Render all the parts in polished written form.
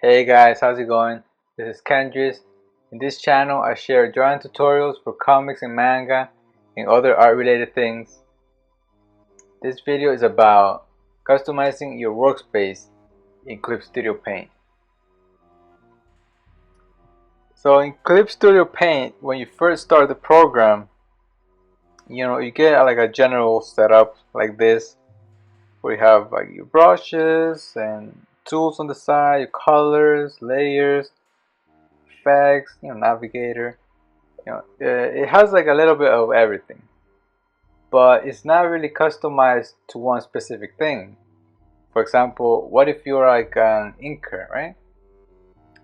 Hey guys, how's it going? This is Kendrys. In this channel, I share drawing tutorials for comics and manga and other art related things. This video is about customizing your workspace in Clip Studio Paint. So in Clip Studio Paint, when you first start the program, you get like a general setup like this, where you have like your brushes and tools on the side, your colors, layers, effects, navigator. It has like a little bit of everything, but it's not really customized to one specific thing. For example, what if you're like an inker, right?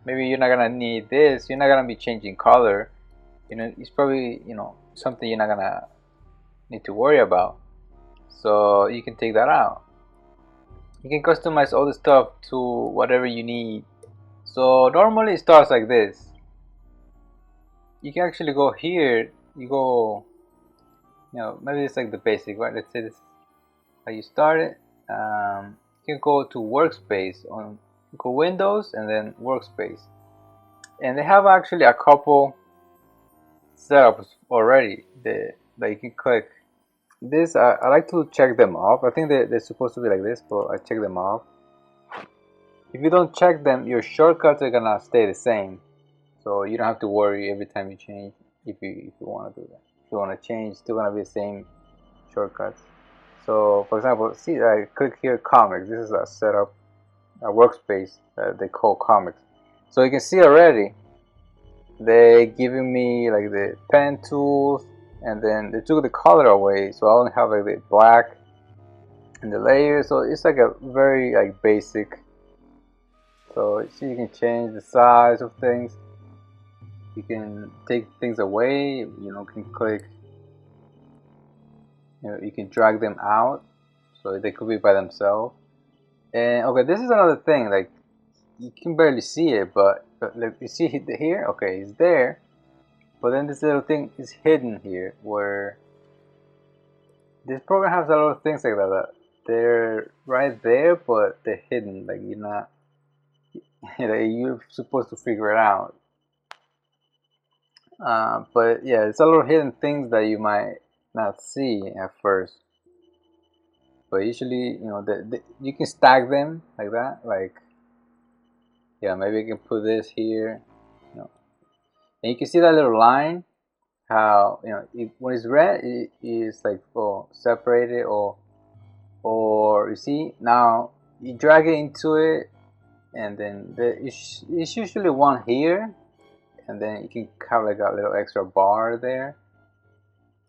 Maybe you're not gonna need this. You're not gonna be changing color. It's probably something you're not gonna need to worry about. So you can take that out. You can customize all the stuff to whatever you need. So normally it starts like this. You can actually go here. You go maybe it's like the basic, right? Let's say this is how you start it. You can go to workspace, go Windows and then workspace, and they have actually a couple setups already that you can click. This I like to check them off. I think they're supposed to be like this, but I check them off. If you don't check them, your shortcuts are gonna stay the same, so you don't have to worry every time you change. If you want to do that, if you want to change, it's still gonna be the same shortcuts. So for example, see, I click here comics. This is a setup, a workspace that they call comics. So you can see already they giving me like the pen tools, and then they took the color away, so I only have like the black and the layers. So it's like a very like basic. So see, you can change the size of things. You can take things away. You can click. You can drag them out, so they could be by themselves. And okay, this is another thing. Like you can barely see it, but like you see here. Okay, it's there, but then this little thing is hidden here. Where this program has a lot of things like that. They're right there, but they're hidden. Like you're not. You're supposed to figure it out. But yeah, it's a lot of hidden things that you might not see at first. But usually, you can stack them like that. Like, yeah, maybe I can put this here. And you can see that little line. How when it's red, it is like separated, or you see now you drag it into it, and then it's usually one here, and then you can have like a little extra bar there,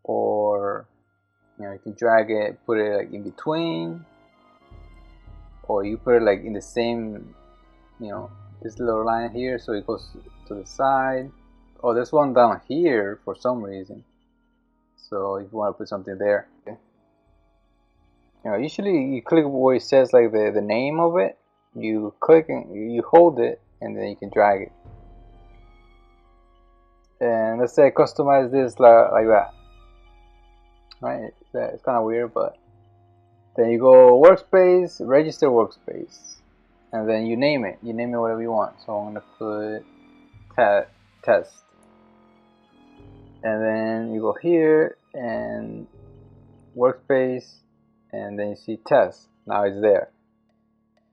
or you can drag it, put it like in between, or you put it like in the same, this little line here, so it goes to the side. Oh, there's one down here for some reason, so if you want to put something there, usually you click where it says like the name of it, you click and you hold it, and then you can drag it. And let's say I customize this like that, right? It's kind of weird, but then you go workspace, register workspace, and then you name it whatever you want. So I'm gonna put test, and then you go here and workspace, and then you see test. Now it's there,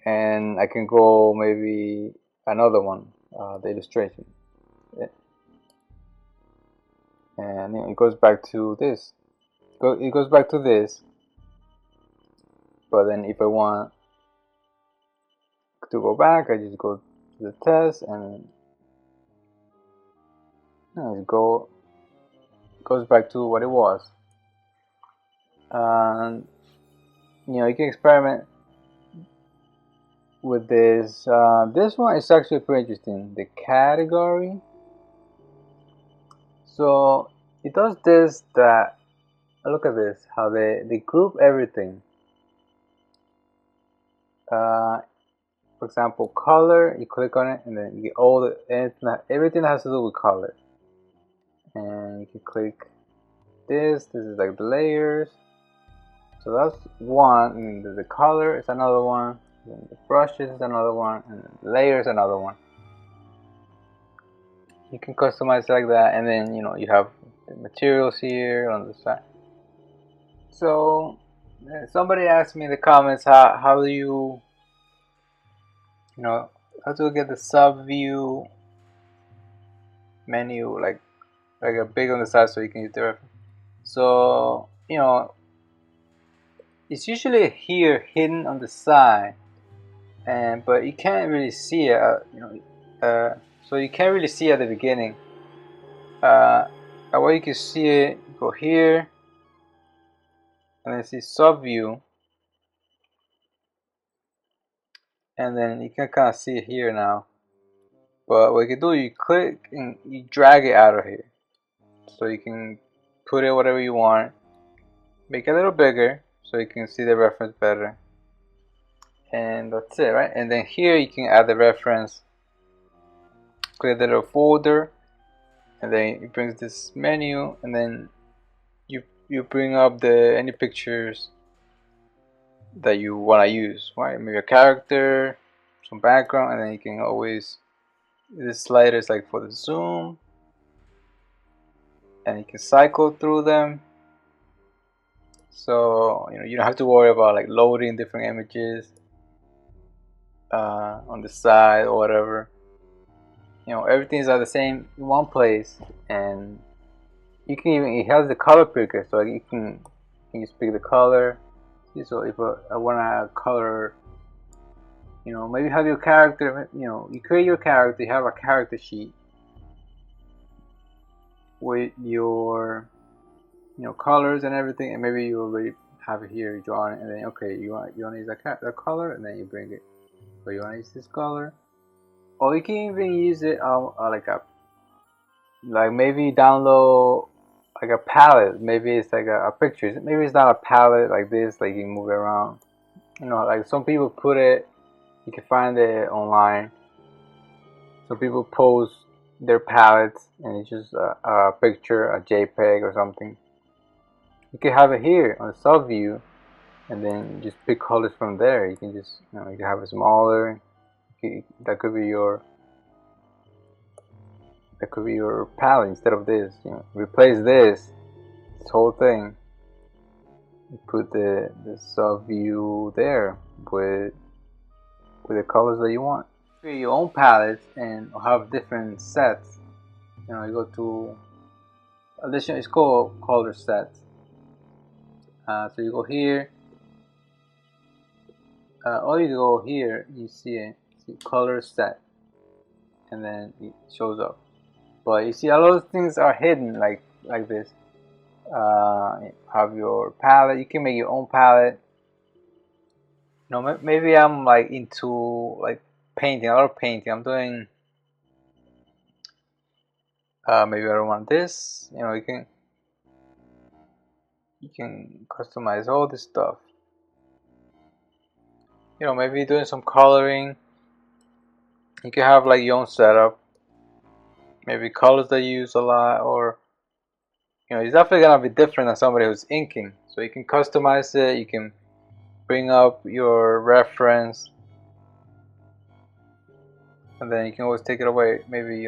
and I can go maybe another one, the illustration, and it goes back to this. It goes back to this, but then if I want to go back, I just go to the test, and it goes back to what it was. And you can experiment with this. This one is actually pretty interesting. The category. So it does this, that look at this, how they group everything. For example, color, you click on it, and then you get everything that has to do with color. And you can click this is like the layers. So that's one, and the color is another one. then the brushes is another one, and the layer is another one. You can customize like that, and then you have the materials here on the side. So somebody asked me in the comments, how do you how to get the sub view menu like a big on the side so you can use the reference. So it's usually here hidden on the side, but you can't really see it. So you can't really see at the beginning. Way you can see it, you go here, and then see sub view, and then you can kind of see it here now. But what you can do, you click and you drag it out of here, so you can put it whatever you want. Make it a little bigger so you can see the reference better, and that's it, right? And then here you can add the reference. Click the little folder, and then it brings this menu, and then you bring up any pictures that you want to use, right? Maybe a character, some background, and then you can always, this slider is like for the zoom, and you can cycle through them, so you don't have to worry about like loading different images on the side or whatever. Everything's at the same in one place, and you can even, it has the color picker, so you can just pick the color. So if I want to color, maybe have your character, you create your character, you have a character sheet with your colors and everything, and maybe you already have it here drawn, and then okay, you want to use that color, and then you bring it, or you want to use this color, or you can even use it like maybe download like a palette. Maybe it's like a picture. Maybe it's not a palette like this, like you move it around. Like some people put it, you can find it online. Some people post their palettes, and it's just a picture, a JPEG or something. You can have it here on the sub view, and then just pick colors from there. You can just, you can have it smaller. That could be your palette instead of this. Replace this whole thing. You put the sub view there with the colors that you want. Create your own palettes and have different sets. You go to addition. It's called color sets. So you go here. Or you go here. You see it. See color set, and then it shows up. But you see, a lot of things are hidden like this. Have your palette. You can make your own palette. Maybe I'm like into like painting, a lot of painting. I'm doing. Maybe I don't want this. You can customize all this stuff. Maybe doing some coloring. You can have like your own setup. Maybe colors that you use a lot, or it's definitely gonna be different than somebody who's inking. So you can customize it. You can bring up your reference, and then you can always take it away. Maybe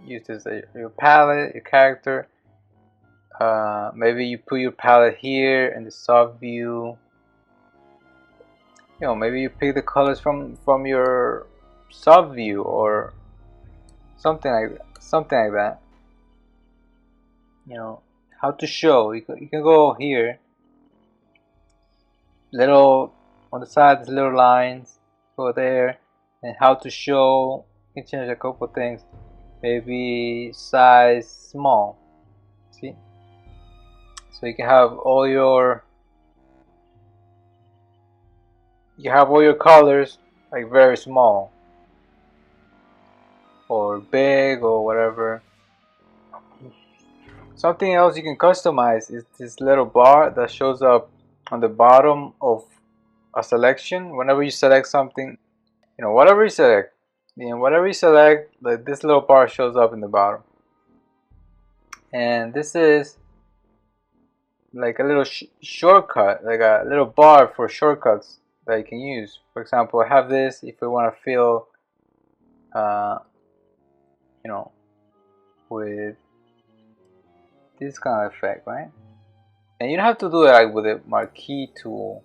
use this as your palette, your character. Maybe you put your palette here in the sub view. Maybe you pick the colors from your sub view or something like that. How to show. You can go here. Little on the side, there's little lines. Go there, and how to show. You can change a couple things. Maybe size small. See. So you can have all your colors like very small or big or whatever. Something else you can customize is this little bar that shows up on the bottom of a selection. Whenever you select something, whatever you select, like this little bar shows up in the bottom. And this is like a little shortcut, like a little bar for shortcuts that you can use. For example, I have this if we want to fill you know, with this kind of effect, right? And you don't have to do it like with the marquee tool.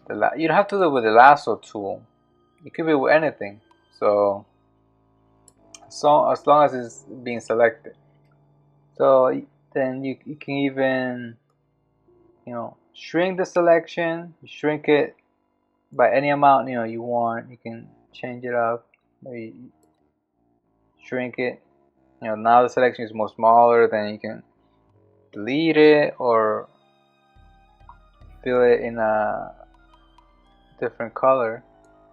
You don't have to do it with the lasso tool. It could be with anything. So as long as it's being selected. So then you can even, shrink the selection. You shrink it by any amount you want. You can change it up. Maybe shrink it. Now the selection is more smaller. Then you can delete it or fill it in a different color.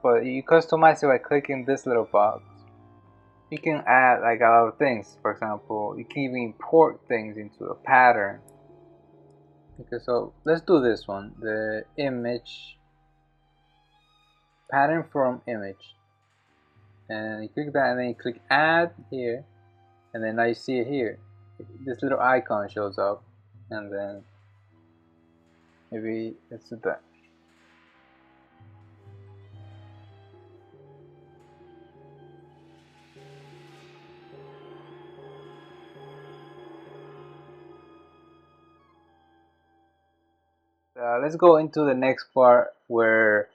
But you customize it by clicking this little box. You can add like a lot of things. For example, you can even import things into a pattern. Okay, so let's do this one. The image pattern from image. And you click that and then you click add here. And then now you see it here. This little icon shows up. And then maybe let's do that. Let's go into the next part where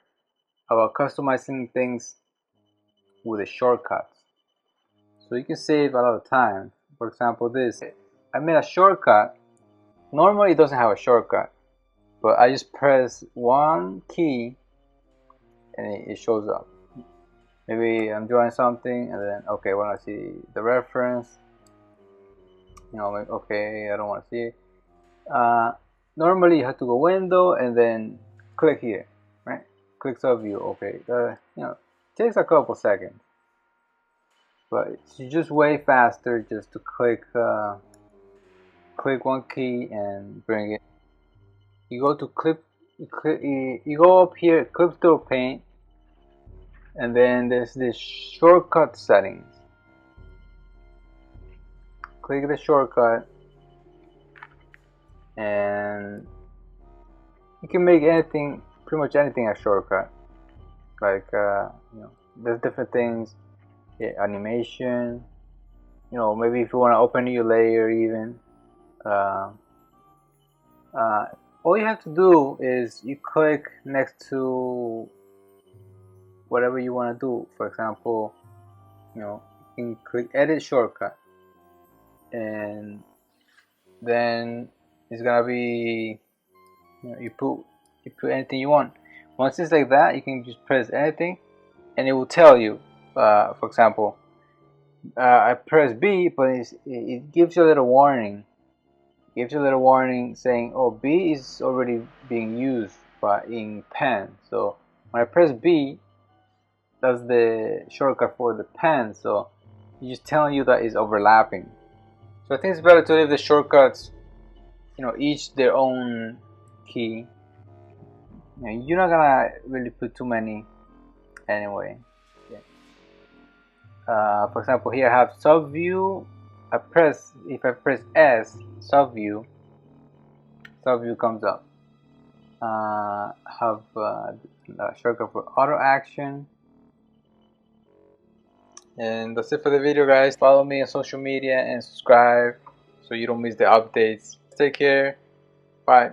about customizing things with the shortcuts. So you can save a lot of time. For example, this. I made a shortcut. Normally it doesn't have a shortcut, but I just press one key and it shows up. Maybe I'm drawing something and then, okay, when I see the reference, okay, I don't want to see it. Normally you have to go window and then click here, right? Click subview, okay. Takes a couple seconds, but it's just way faster just to click one key and bring it. You go to you go up here, clip through paint, and then there's this shortcut settings. Click the shortcut, and you can make anything, pretty much anything, a shortcut. Like there's different things. Yeah, animation. Maybe if you want to open a new layer, even. All you have to do is you click next to whatever you want to do. For example, you can click edit shortcut, and then it's gonna be you put anything you want. Once it's like that, you can just press anything and it will tell you. For example, I press B, but it gives you a little warning. It gives you a little warning saying, oh, B is already being used in pen. So when I press B, that's the shortcut for the pen. So it's just telling you that it's overlapping. So I think it's better to leave the shortcuts, each their own key. You're not gonna really put too many anyway. For example, here I have subview. If I press S, subview comes up. Have a shortcut for auto action. And that's it for the video, guys. Follow me on social media and subscribe so you don't miss the updates. Take care. Bye.